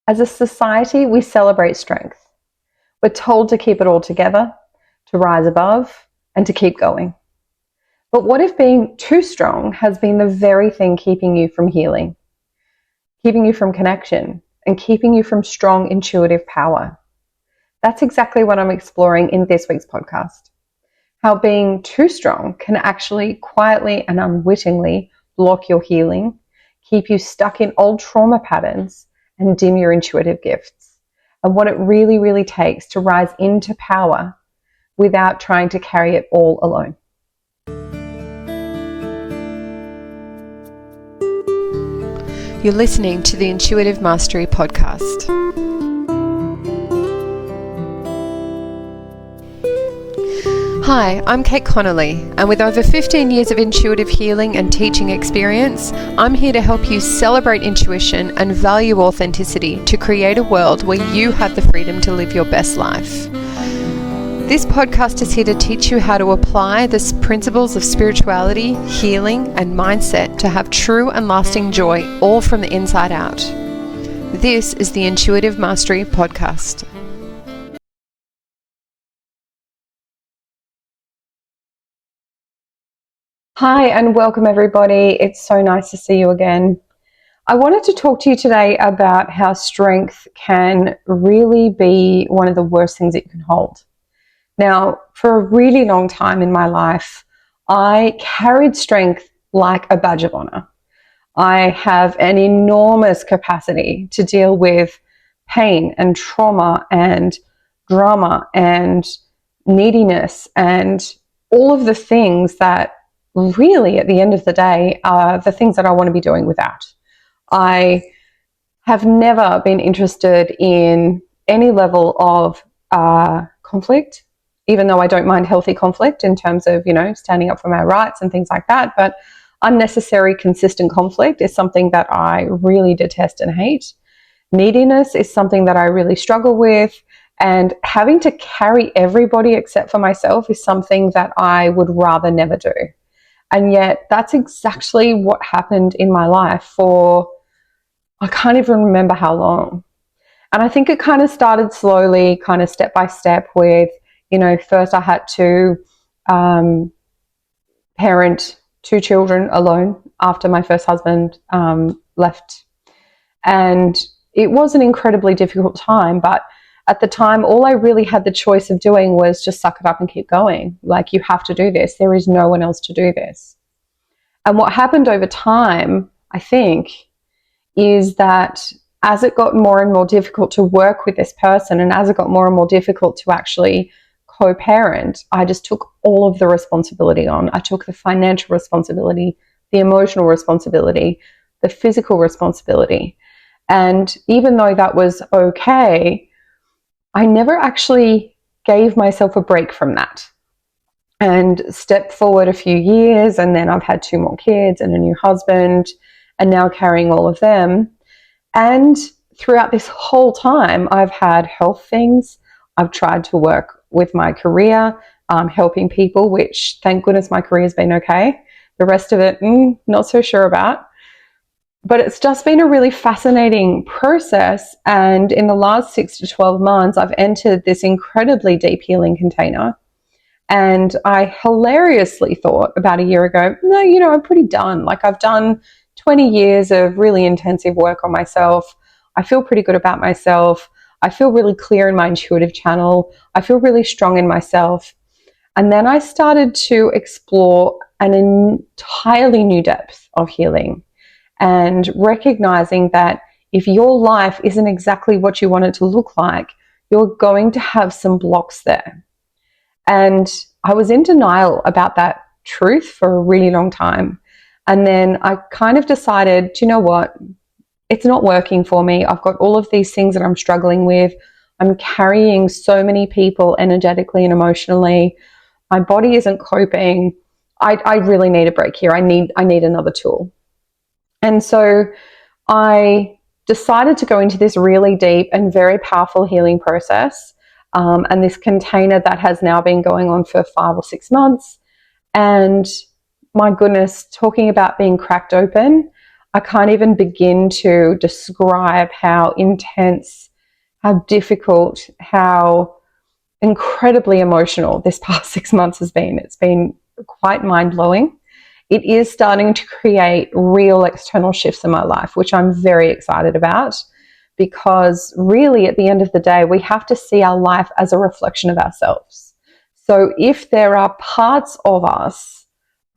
As a society, we celebrate strength. We're told to keep it all together, to rise above, and to keep going. But what if being too strong has been the very thing keeping you from healing, keeping you from connection, and keeping you from strong intuitive power? That's exactly what I'm exploring in this week's podcast. How being too strong can actually quietly and unwittingly block your healing, keep you stuck in old trauma patterns, and dim your intuitive gifts. And what it really, really takes to rise into power without trying to carry it all alone. You're listening to the Intuitive Mastery Podcast. Hi, I'm Kate Connolly, and with over 15 years of intuitive healing and teaching experience, I'm here to help you celebrate intuition and value authenticity to create a world where you have the freedom to live your best life. This podcast is here to teach you how to apply the principles of spirituality, healing, and mindset to have true and lasting joy, all from the inside out. This is the Intuitive Mastery Podcast. Hi, and welcome everybody. It's so nice to see you again. I wanted to talk to you today about how strength can really be one of the worst things that you can hold. Now, for a really long time in my life, I carried strength like a badge of honor. I have an enormous capacity to deal with pain and trauma and drama and neediness and all of the things that really, at the end of the day, are the things that I want to be doing without. I have never been interested in any level of conflict, even though I don't mind healthy conflict in terms of, standing up for my rights and things like that. But unnecessary, consistent conflict is something that I really detest and hate. Neediness is something that I really struggle with. And having to carry everybody except for myself is something that I would rather never do. And yet that's exactly what happened in my life for, I can't even remember how long. And I think it kind of started slowly, kind of step by step with, first I had to parent 2 children alone after my first husband left. And it was an incredibly difficult time, but at the time, all I really had the choice of doing was just suck it up and keep going. Like, you have to do this. There is no one else to do this. And what happened over time, I think, is that as it got more and more difficult to work with this person, and as it got more and more difficult to actually co-parent, I just took all of the responsibility on. I took the financial responsibility, the emotional responsibility, the physical responsibility. And even though that was okay, I never actually gave myself a break from that and stepped forward a few years. And then I've had 2 more kids and a new husband, and now carrying all of them. And throughout this whole time, I've had health things. I've tried to work with my career, helping people, which thank goodness my career has been okay. The rest of it, not so sure about. But it's just been a really fascinating process. And in the last 6 to 12 months, I've entered this incredibly deep healing container. And I hilariously thought about a year ago, no, I'm pretty done. Like, I've done 20 years of really intensive work on myself. I feel pretty good about myself. I feel really clear in my intuitive channel. I feel really strong in myself. And then I started to explore an entirely new depth of healing, and recognizing that if your life isn't exactly what you want it to look like, you're going to have some blocks there. And I was in denial about that truth for a really long time. And then I kind of decided, do you know what? It's not working for me. I've got all of these things that I'm struggling with. I'm carrying so many people energetically and emotionally. My body isn't coping. I really need a break here. I need another tool. And so I decided to go into this really deep and very powerful healing process, and this container that has now been going on for 5 or 6 months. And my goodness, talking about being cracked open, I can't even begin to describe how intense, how difficult, how incredibly emotional this past 6 months has been. It's been quite mind-blowing. It is starting to create real external shifts in my life, which I'm very excited about, because really at the end of the day, we have to see our life as a reflection of ourselves. So if there are parts of us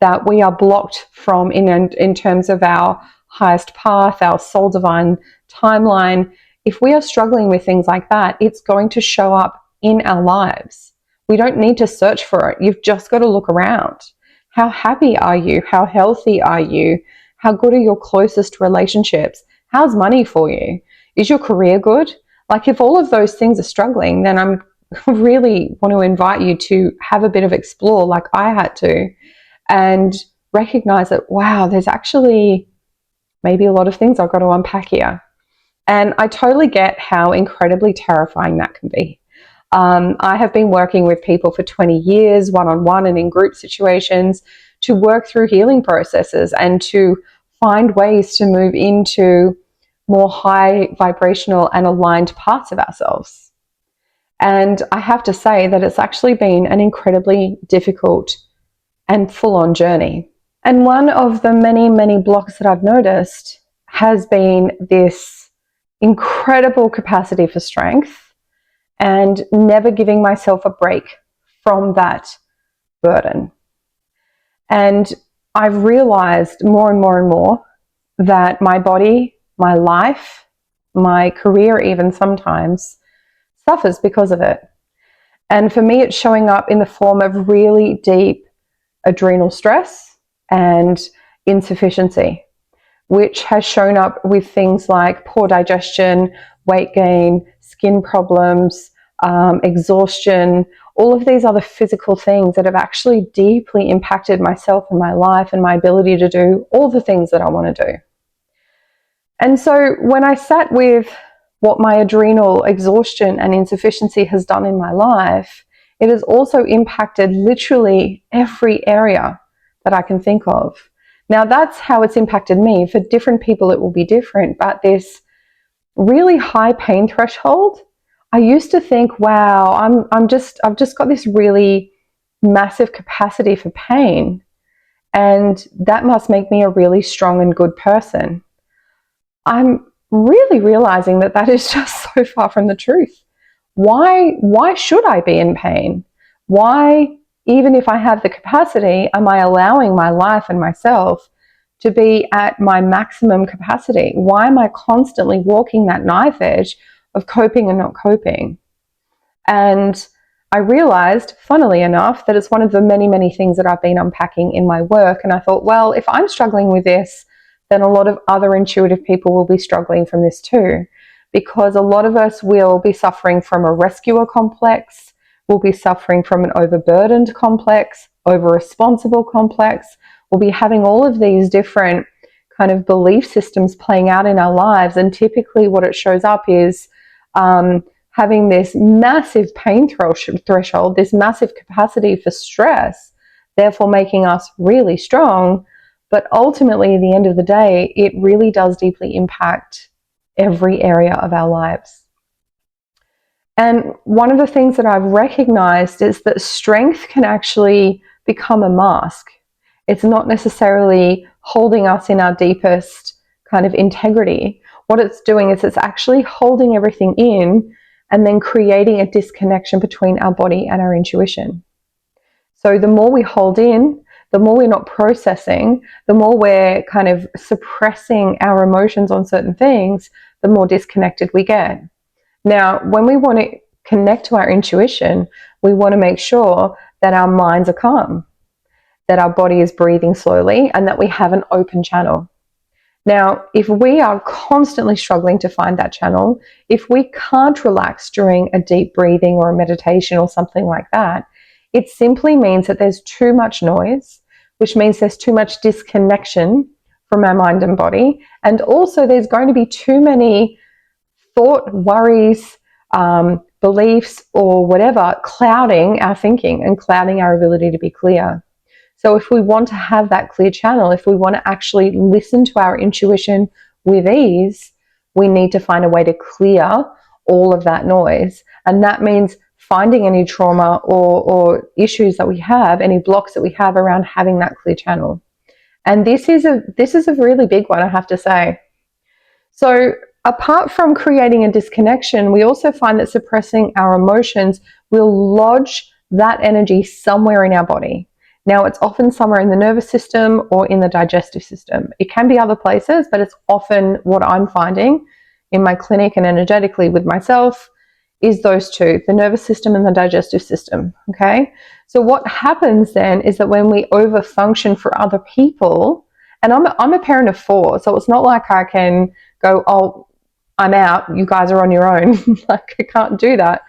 that we are blocked from in terms of our highest path, our soul divine timeline, if we are struggling with things like that, it's going to show up in our lives. We don't need to search for it. You've just got to look around. How happy are you? How healthy are you? How good are your closest relationships? How's money for you? Is your career good? Like, if all of those things are struggling, then I'm really want to invite you to have a bit of explore like I had to, and recognize that, wow, there's actually maybe a lot of things I've got to unpack here. And I totally get how incredibly terrifying that can be. I have been working with people for 20 years, one-on-one and in group situations, to work through healing processes and to find ways to move into more high vibrational and aligned parts of ourselves. And I have to say that it's actually been an incredibly difficult and full-on journey. And one of the many, many blocks that I've noticed has been this incredible capacity for strength and never giving myself a break from that burden. And I've realized more and more and more that my body, my life, my career even sometimes suffers because of it. And for me, it's showing up in the form of really deep adrenal stress and insufficiency, which has shown up with things like poor digestion, weight gain, skin problems, exhaustion, all of these other physical things that have actually deeply impacted myself and my life and my ability to do all the things that I want to do. And so when I sat with what my adrenal exhaustion and insufficiency has done in my life, it has also impacted literally every area that I can think of. Now, that's how it's impacted me. For different people, it will be different, but this really high pain threshold, I used to think, wow, I've just got this really massive capacity for pain, and that must make me a really strong and good person. I'm really realizing that that is just so far from the truth. Why should I be in pain? Why, even if I have the capacity, am I allowing my life and myself to be at my maximum capacity? Why am I constantly walking that knife edge of coping and not coping? And I realized, funnily enough, that it's one of the many, many things that I've been unpacking in my work. And I thought, well, if I'm struggling with this, then a lot of other intuitive people will be struggling from this too, because a lot of us will be suffering from a rescuer complex, we'll be suffering from an overburdened complex, over-responsible complex. We'll be having all of these different kind of belief systems playing out in our lives. And typically what it shows up is having this massive pain threshold, this massive capacity for stress, therefore making us really strong. But ultimately, at the end of the day, it really does deeply impact every area of our lives. And one of the things that I've recognized is that strength can actually become a mask. It's not necessarily holding us in our deepest kind of integrity. What it's doing is it's actually holding everything in and then creating a disconnection between our body and our intuition. So the more we hold in, the more we're not processing, the more we're kind of suppressing our emotions on certain things, the more disconnected we get. Now, when we want to connect to our intuition, we want to make sure that our minds are calm, that our body is breathing slowly, and that we have an open channel. Now, if we are constantly struggling to find that channel, if we can't relax during a deep breathing or a meditation or something like that, it simply means that there's too much noise, which means there's too much disconnection from our mind and body. And also there's going to be too many thought, worries, beliefs, or whatever, clouding our thinking and clouding our ability to be clear. So if we want to have that clear channel, if we want to actually listen to our intuition with ease, we need to find a way to clear all of that noise. And that means finding any trauma or issues that we have, any blocks that we have around having that clear channel. And this is a really big one, I have to say. So apart from creating a disconnection, we also find that suppressing our emotions will lodge that energy somewhere in our body. Now, it's often somewhere in the nervous system or in the digestive system. It can be other places, but it's often what I'm finding in my clinic and energetically with myself is those two, the nervous system and the digestive system, okay? So what happens then is that when we overfunction for other people, and I'm a parent of 4, so it's not like I can go, oh, I'm out, you guys are on your own. Like, I can't do that.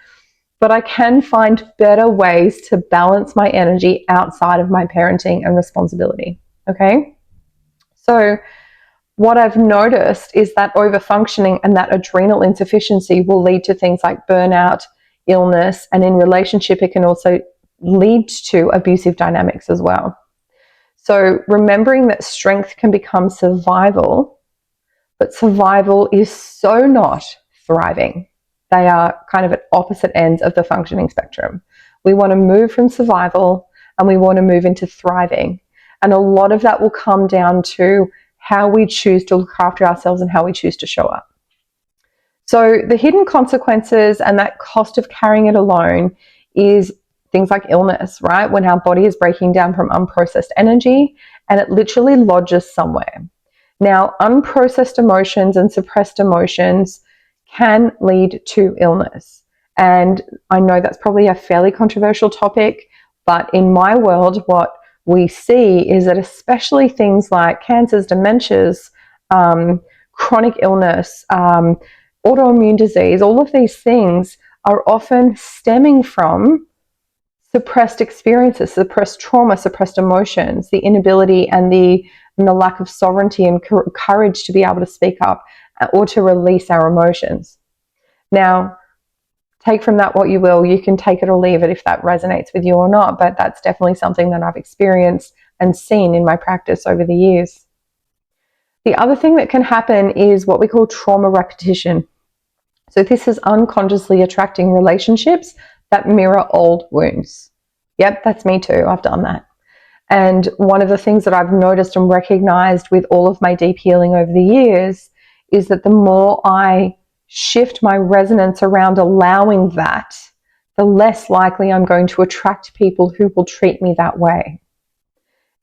But I can find better ways to balance my energy outside of my parenting and responsibility, okay? So what I've noticed is that overfunctioning and that adrenal insufficiency will lead to things like burnout, illness, and in relationship, it can also lead to abusive dynamics as well. So remembering that strength can become survival, but survival is so not thriving. They are kind of at opposite ends of the functioning spectrum. We want to move from survival and we want to move into thriving. And a lot of that will come down to how we choose to look after ourselves and how we choose to show up. So the hidden consequences and that cost of carrying it alone is things like illness, right? When our body is breaking down from unprocessed energy and it literally lodges somewhere. Now, unprocessed emotions and suppressed emotions can lead to illness. And I know that's probably a fairly controversial topic, but in my world, what we see is that especially things like cancers, dementias, chronic illness, autoimmune disease, all of these things are often stemming from suppressed experiences, suppressed trauma, suppressed emotions, the inability and the lack of sovereignty and courage to be able to speak up or to release our emotions. Now, take from that what you will. You can take it or leave it if that resonates with you or not, but that's definitely something that I've experienced and seen in my practice over the years. The other thing that can happen is what we call trauma repetition. So this is unconsciously attracting relationships that mirror old wounds. Yep, that's me too. I've done that. And one of the things that I've noticed and recognized with all of my deep healing over the years is that the more I shift my resonance around allowing that, the less likely I'm going to attract people who will treat me that way.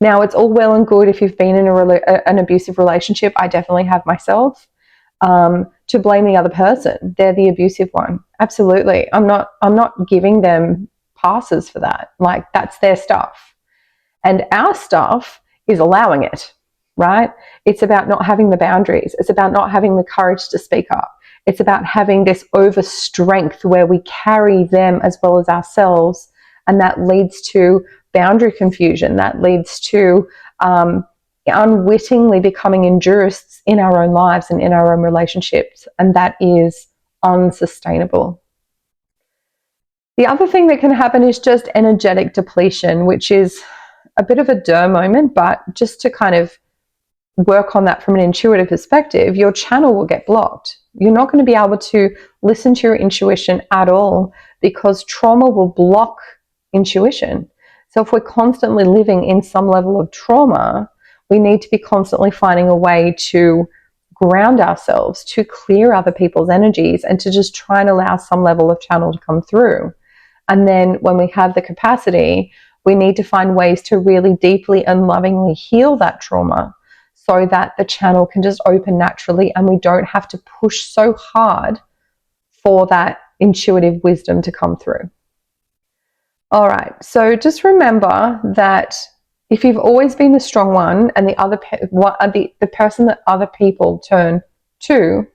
Now, it's all well and good if you've been in an abusive relationship. I definitely have myself. To blame the other person, they're the abusive one. Absolutely. I'm not giving them passes for that. Like, that's their stuff. And our stuff is allowing it, right? It's about not having the boundaries. It's about not having the courage to speak up. It's about having this over strength where we carry them as well as ourselves. And that leads to boundary confusion. That leads to unwittingly becoming endurists in our own lives and in our own relationships. And that is unsustainable. The other thing that can happen is just energetic depletion, which is a bit of a duh moment, but just to kind of work on that from an intuitive perspective, your channel will get blocked. You're not going to be able to listen to your intuition at all because trauma will block intuition. So if we're constantly living in some level of trauma, we need to be constantly finding a way to ground ourselves, to clear other people's energies, and to just try and allow some level of channel to come through. And then when we have the capacity, we need to find ways to really deeply and lovingly heal that trauma so that the channel can just open naturally and we don't have to push so hard for that intuitive wisdom to come through. All right, so just remember that if you've always been the strong one and the person that other people turn to,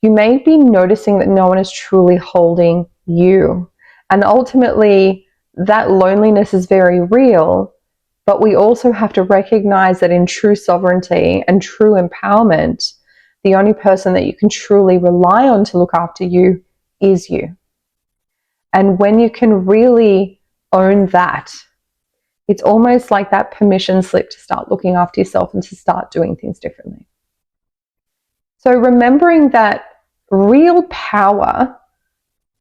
you may be noticing that no one is truly holding you. And ultimately, that loneliness is very real, but we also have to recognize that in true sovereignty and true empowerment, the only person that you can truly rely on to look after you is you. And when you can really own that It's almost like that permission slip to start looking after yourself and to start doing things differently. So remembering that real power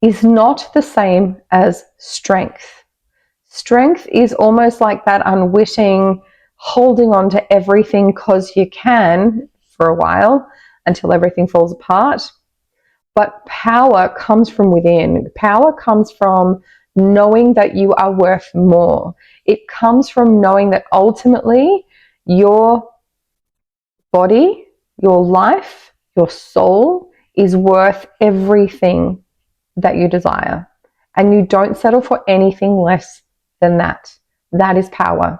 is not the same as strength. Strength is almost like that unwitting holding on to everything because you can for a while until everything falls apart. But power comes from within. Power comes from knowing that you are worth more. It comes from knowing that ultimately your body, your life, your soul is worth everything that you desire. And you don't settle for anything less than that. That is power.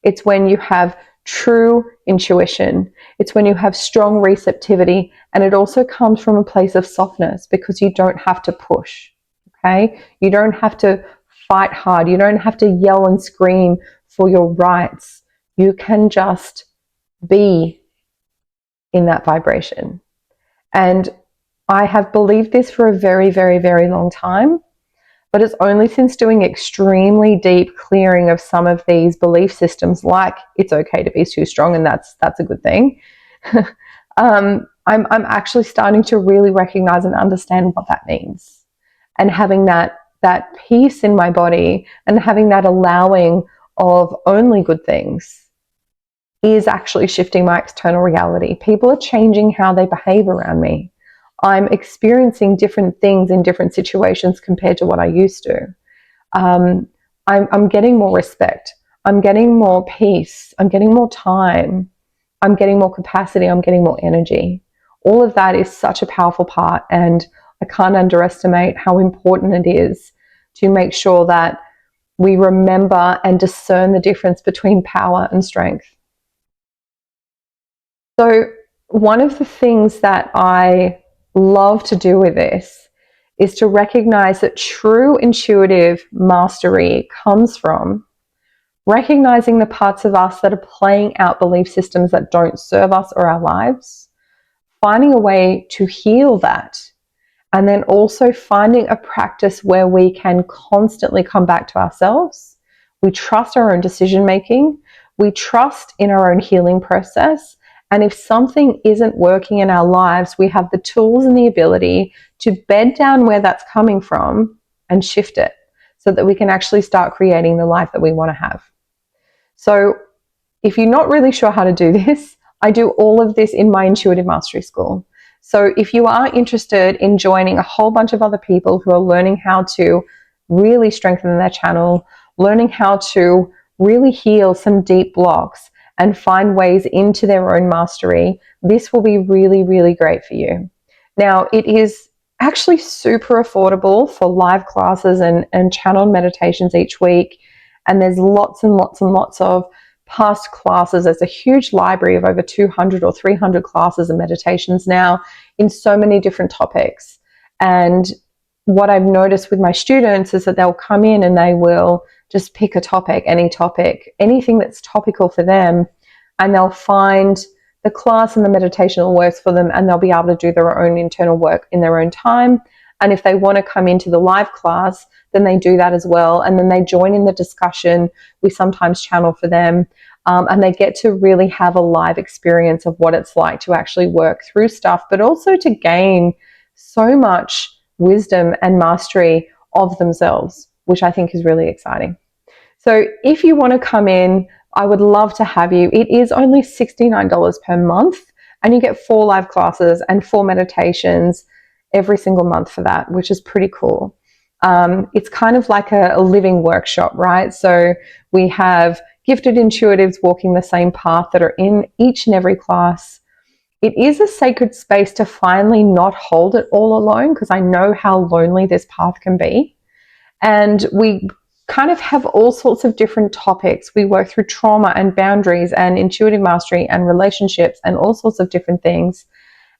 It's when you have true intuition. It's when you have strong receptivity. And it also comes from a place of softness because you don't have to push. Okay? You don't have to fight hard. You don't have to yell and scream for your rights. You can just be in that vibration. And I have believed this for a very, very, very long time, but it's only since doing extremely deep clearing of some of these belief systems, like it's okay to be too strong, and that's a good thing. I'm actually starting to really recognize and understand what that means, and having that peace in my body and having that allowing of only good things is actually shifting my external reality. People are changing how they behave around me. I'm experiencing different things in different situations compared to what I used to. I'm getting more respect. I'm getting more peace. I'm getting more time. I'm getting more capacity. I'm getting more energy. All of that is such a powerful part, and I can't underestimate how important it is to make sure that we remember and discern the difference between power and strength. So one of the things that I love to do with this is to recognize that true intuitive mastery comes from recognizing the parts of us that are playing out belief systems that don't serve us or our lives, finding a way to heal that, and then also finding a practice where we can constantly come back to ourselves. We trust our own decision making. We trust in our own healing process. And if something isn't working in our lives, we have the tools and the ability to bed down where that's coming from and shift it so that we can actually start creating the life that we want to have. So if you're not really sure how to do this, I do all of this in my Intuitive Mastery School. So if you are interested in joining a whole bunch of other people who are learning how to really strengthen their channel, learning how to really heal some deep blocks, and find ways into their own mastery, this will be really, really great for you. Now, it is actually super affordable for live classes and channeled meditations each week. And there's lots and lots and lots of past classes. There's a huge library of over 200 or 300 classes and meditations now in so many different topics. And what I've noticed with my students is that they'll come in and they will just pick a topic, anything that's topical for them, and they'll find the class and the meditation that works for them, and they'll be able to do their own internal work in their own time. And if they want to come into the live class, then they do that as well. And then they join in the discussion. We sometimes channel for them, and they get to really have a live experience of what it's like to actually work through stuff, but also to gain so much wisdom and mastery of themselves, which I think is really exciting. So if you want to come in, I would love to have you. It is only $69 per month, and you get 4 live classes and 4 meditations every single month for that, which is pretty cool. It's kind of like a living workshop, right? So we have gifted intuitives walking the same path that are in each and every class. It is a sacred space to finally not hold it all alone, because I know how lonely this path can be. And we kind of have all sorts of different topics. We work through trauma and boundaries and intuitive mastery and relationships and all sorts of different things.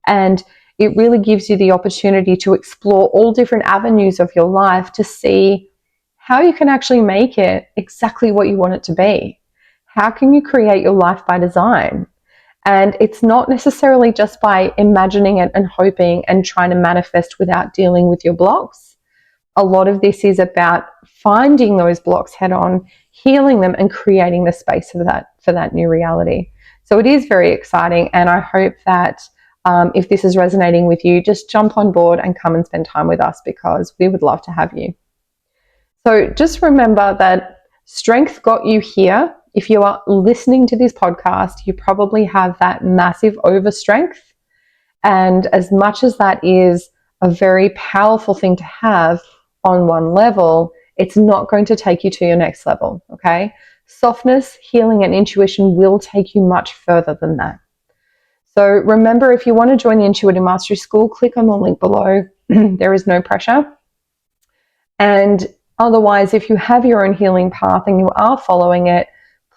And it really gives you the opportunity to explore all different avenues of your life to see how you can actually make it exactly what you want it to be. How can you create your life by design? And it's not necessarily just by imagining it and hoping and trying to manifest without dealing with your blocks, a lot of this is about finding those blocks head on, healing them, and creating the space for that new reality. So it is very exciting, and I hope that if this is resonating with you, just jump on board and come and spend time with us, because we would love to have you. So just remember that strength got you here. If you are listening to this podcast, you probably have that massive overstrength. And as much as that is a very powerful thing to have on one level, it's not going to take you to your next level, okay? Softness, healing, and intuition will take you much further than that. So remember, if you want to join the Intuitive Mastery School, click on the link below. There is no pressure. And otherwise, if you have your own healing path and you are following it,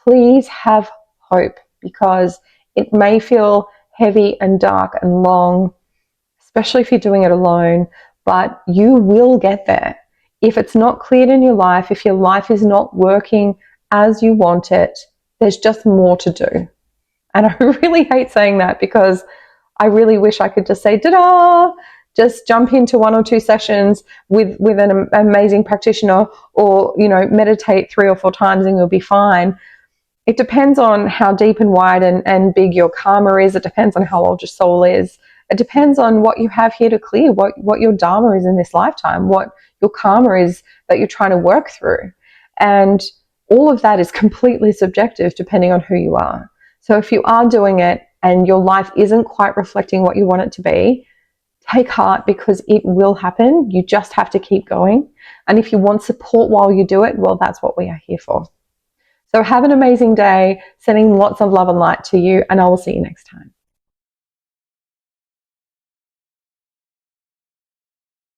please have hope, because it may feel heavy and dark and long, especially if you're doing it alone, but you will get there. If it's not cleared in your life, if your life is not working as you want it, there's just more to do. And I really hate saying that, because I really wish I could just say, ta-da, just jump into 1 or 2 sessions with an amazing practitioner, or, meditate 3 or 4 times and you'll be fine. It depends on how deep and wide and big your karma is. It depends on how old your soul is. It depends on what you have here to clear, what your dharma is in this lifetime, what your karma is that you're trying to work through. And all of that is completely subjective depending on who you are. So if you are doing it and your life isn't quite reflecting what you want it to be, take heart, because it will happen. You just have to keep going. And if you want support while you do it, well, that's what we are here for. So have an amazing day, sending lots of love and light to you, and I will see you next time.